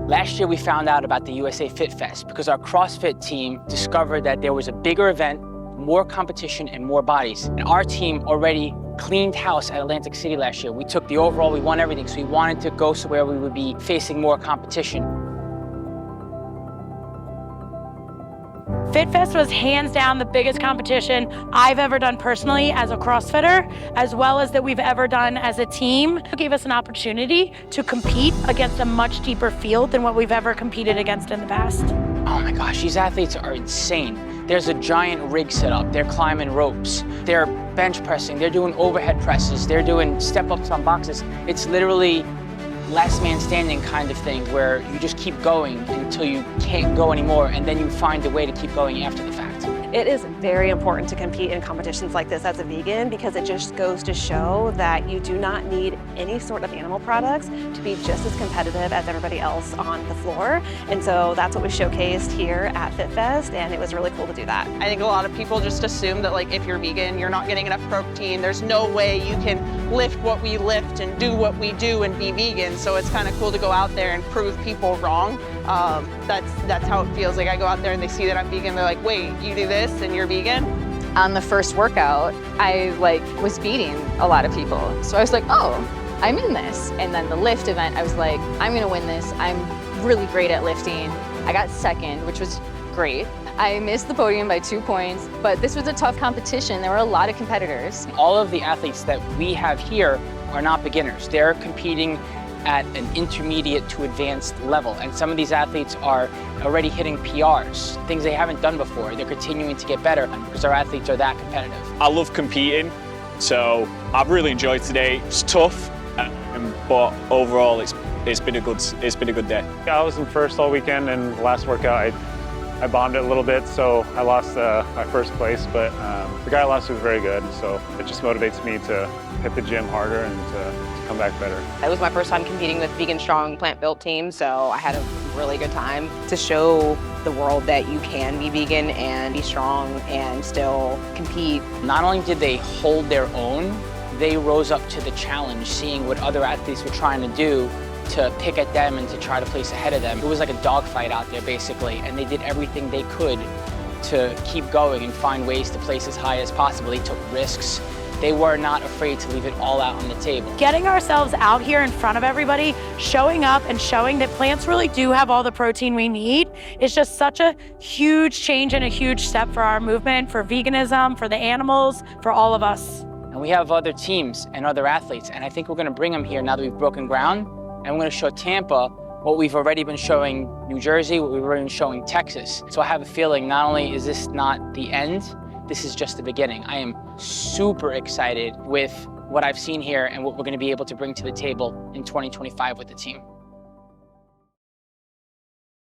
Last year, we found out about the USA Fit Fest because our CrossFit team discovered that there was a bigger event, more competition, and more bodies. And our team already cleaned house at Atlantic City last year. We took the overall, we won everything, so we wanted to go somewhere we would be facing more competition. FitFest was hands down the biggest competition I've ever done personally as a CrossFitter, as well as that we've ever done as a team. It gave us an opportunity to compete against a much deeper field than what we've ever competed against in the past. Oh my gosh, these athletes are insane. There's a giant rig set up, they're climbing ropes, they're bench pressing, they're doing overhead presses, they're doing step-ups on boxes. It's literally last man standing kind of thing where you just keep going until you can't go anymore, and then you find a way to keep going after the fact. It is very important to compete in competitions like this as a vegan because it just goes to show that you do not need any sort of animal products to be just as competitive as everybody else on the floor. And so that's what we showcased here at FitFest, and it was really cool to do that. I think a lot of people just assume that, like, if you're vegan, you're not getting enough protein. There's no way you can lift what we lift and do what we do and be vegan. So it's kind of cool to go out there and prove people wrong. That's how it feels. Like, I go out there and they see that I'm vegan. They're like, wait, you do this and you're vegan? On the first workout, I was beating a lot of people. So I was like, oh, I'm in this. And then the lift event, I was like, I'm gonna win this. I'm really great at lifting. I got second, which was great. I missed the podium by 2 points, but this was a tough competition. There were a lot of competitors. All of the athletes that we have here are not beginners. They're competing at an intermediate to advanced level. And some of these athletes are already hitting PRs, things they haven't done before. They're continuing to get better because our athletes are that competitive. I love competing, so I've really enjoyed today. It's tough, but overall it's been a good day. I was in first all weekend, and the last workout I bombed it a little bit, so I lost my first place, but the guy I lost was very good, so it just motivates me to hit the gym harder and to come back better. It was my first time competing with Vegan Strong PlantBuilt team, so I had a really good time to show the world that you can be vegan and be strong and still compete. Not only did they hold their own, they rose up to the challenge, seeing what other athletes were trying to do to pick at them and to try to place ahead of them. It was like a dogfight out there, basically, and they did everything they could to keep going and find ways to place as high as possible. They took risks. They were not afraid to leave it all out on the table. Getting ourselves out here in front of everybody, showing up and showing that plants really do have all the protein we need is just such a huge change and a huge step for our movement, for veganism, for the animals, for all of us. And we have other teams and other athletes, and I think we're gonna bring them here now that we've broken ground, and we're gonna show Tampa what we've already been showing New Jersey, what we've already been showing Texas. So I have a feeling not only is this not the end, this is just the beginning. I am super excited with what I've seen here and what we're gonna be able to bring to the table in 2025 with the team.